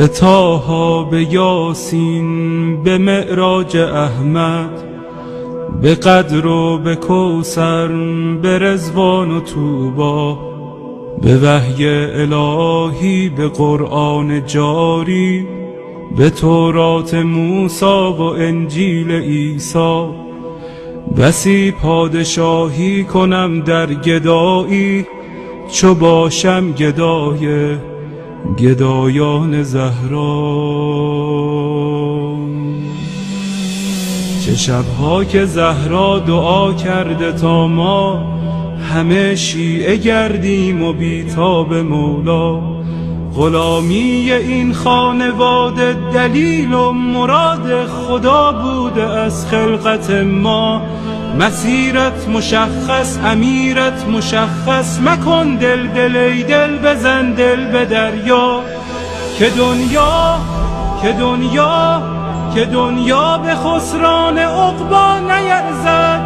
به طه، به یاسین، به معراج احمد، به قدر و به کوثر، به رضوان و طوبی، به وحی الهی، به قرآن جاری، به تورات موسی و انجیل عیسی. بسی پادشاهی کنم در گدایی، چو باشم گدای گدایان زهرا. چه شبها که زهرا دعا کرده تا ما همه شیعه گردیم و بیتاب مولا. غلامی این خانواده دلیل و مراد خدا بوده از خلقت ما. مسیرت مشخص، امیرت مشخص، مکن دل دل ای دل، بزن دل به دریا. که دنیا به خسران عقبی نیرزد،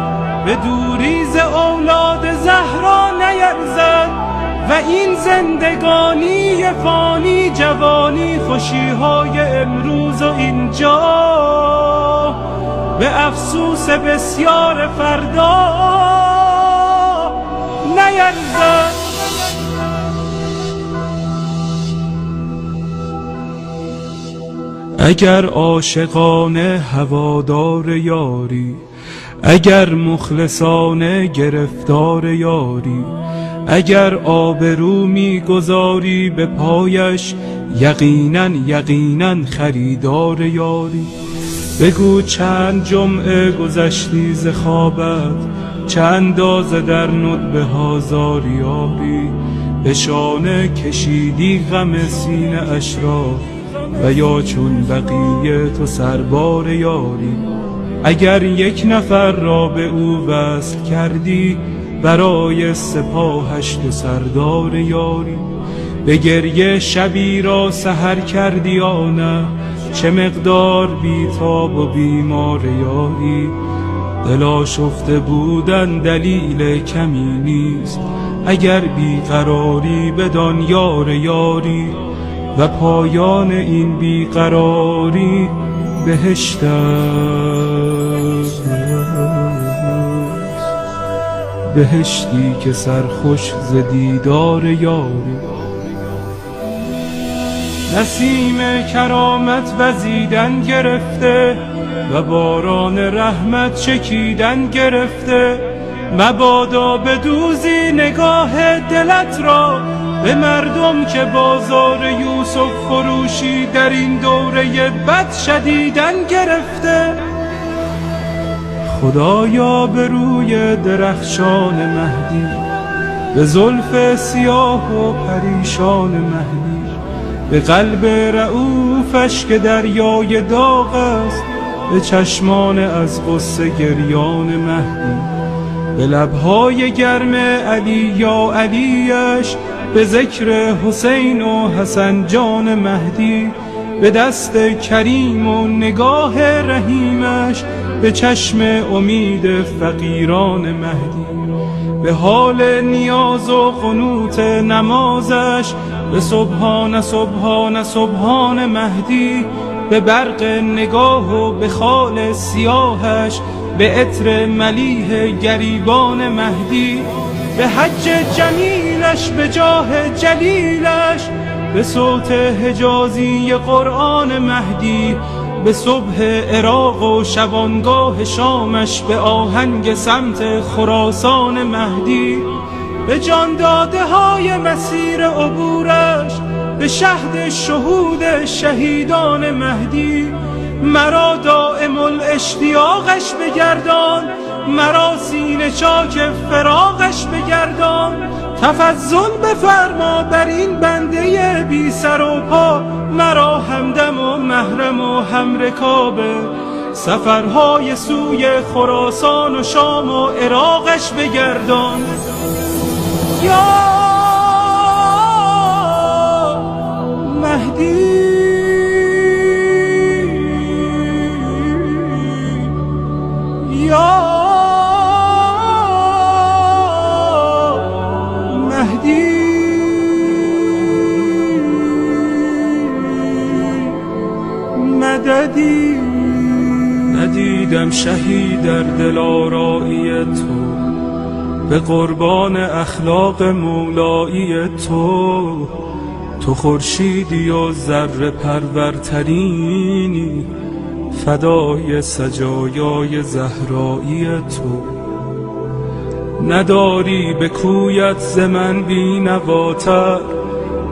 به دوریز اولاد زهرا نیرزد. و این زندگانی فانی، جوانی، خوشیهای امروز و اینجا، به افسوس بسیار فردا نیرزد. اگر عاشقانه هوادار یاری، اگر مخلصانه گرفتار یاری، اگر آبرو می‌گذاری به پایش، یقیناً خریدار یاری. بگو چند جمعه گذشتی ز خوابت، چه اندازه در ندبه ها زاریاری. به شانه کشیدی غم سینه اش را، و یا چون بقیه تو سربار یاری. اگر یک نفر را به او وصل کردی، برای سپاهش تو سردار یاری. به گریه شبی را سحر کردی یا نه، چه مقدار بیتاب و بیمار یاری. دل آشفته بودن دلیل کمی نیست، اگر بیقراری بدان یار یاری. و پایان این بیقراری بهشت است، بهشتی که سرخوش ز دیدار یاری. نسیم کرامت وزیدن گرفته، و باران رحمت چکیدن گرفته. مبادا بدوزی نگاه دلت را به مردم که بازار یوسف فروشی در این دوره بد شدیدن گرفته. خدایا به روی درخشان مهدی، به زلف سیاه و پریشان مهدی، به قلب رؤوفش که دریای داغ است، به چشمان از غصه گریان مهدی، به لبهای گرم علی یا علیش، به ذکر حسین و حسن جان مهدی، به دست کریم و نگاه رحیمش، به چشم امید فقیران مهدی، به حال نیاز و قنوت نمازش، به سبحان سبحان سبحان مهدی، به برق نگاه و به خال سیاهش، به عطر ملیح گریبان مهدی، به حج جمیلش، به جاه جلیلش، به صوت حجازی قرآن مهدی، به صبح عراق و شبانگاه شامش، به آهنگ سمت خراسان مهدی، به جان داده های مسیر عبورش، به شهد شهود شهیدان مهدی. مرا دائم الاشتیاقش بگردان، مرا سینه چاک فراقش بگردان. تفضل بفرما بر این بنده بی سر و پا، مرا همدم و محرم و همرکاب سفرهای سوی خراسان و شام و عراقش بگردان. یا مهدی، یا مهدی. شهی در دلارایی تو، به قربان اخلاق مولایی تو. تو خورشیدی و ذره پرورترینی، فدای سجایای زهرایی تو. نداری به کویت ز من بینواتر،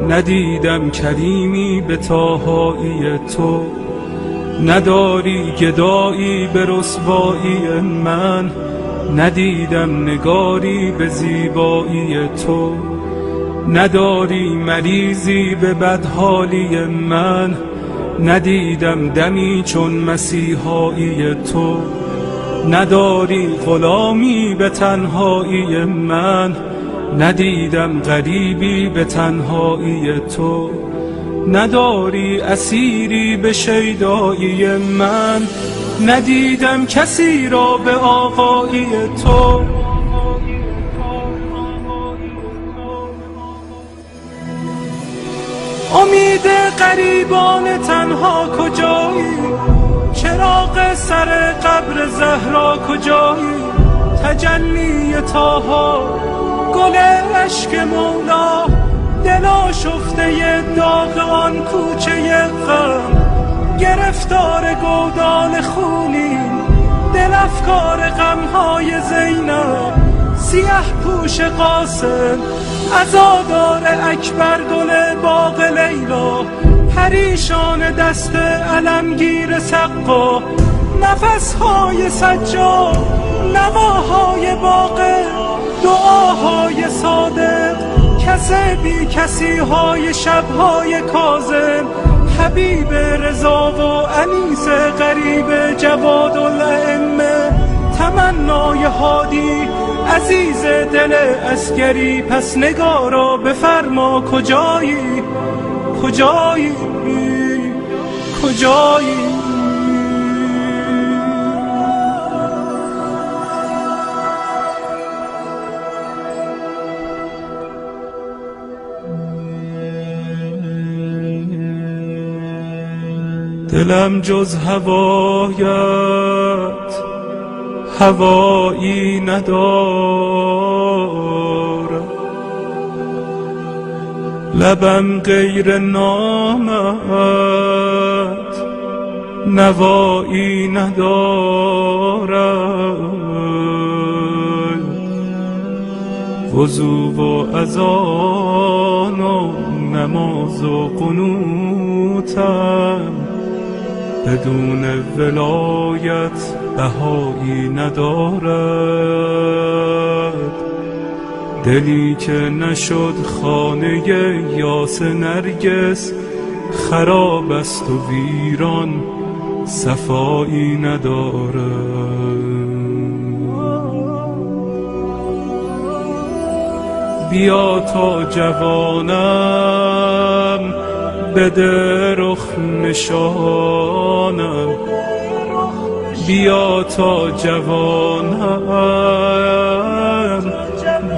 ندیدم کریمی به طاهایی تو. نداری گدایی به رسوایی من، ندیدم نگاری به زیبایی تو. نداری مریضی به بدحالی من، ندیدم دمی چون مسیحایی تو. نداری غلامی به تنهایی من، ندیدم غریبی به تنهایی تو. نداری اسیری به شیدایی من، ندیدم کسی را به آقایی تو. امید غریبان تنها کجایی؟ چراغ سر قبر زهرا کجایی؟ تجلی طاها، گل عشق مولا، دل آشفته داغ آن کوچه غم. گرفتار گودال خونی، دل افکار غمهای زینب. سیه پوش قاسم، عزادار اکبر، گل باغ لیلا. پریشان دست علمگیر سقا، نفسهای سجاد، نواهای باقر، دعاهای صادق. کس بی کسی های شبهای کاظم، حبیب رضا و انیس غریب جواد الائمه. تمنای هادی عزیز دل عسکری، پس نگارا بفرما کجایی؟ کجایی؟ کجایی؟ دلم جز هوایت هوایی ندارد، لبم غیر نامت نوایی ندارد. وضو و اذان و نماز و قنوتم، بدون ولایت بهایی ندارد. دلی که نشد خانه یاس نرگس، خراب است و ویران صفایی ندارد. بیا تا جوانم بده رخ نشانم، بیا تا جوانم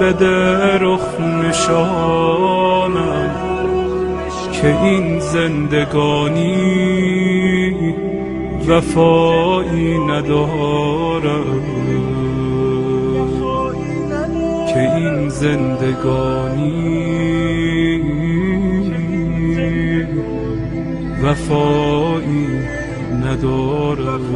بده رخ نشانم. که این زندگانی وفایی ندارد، که این زندگانی وفایی ندارد.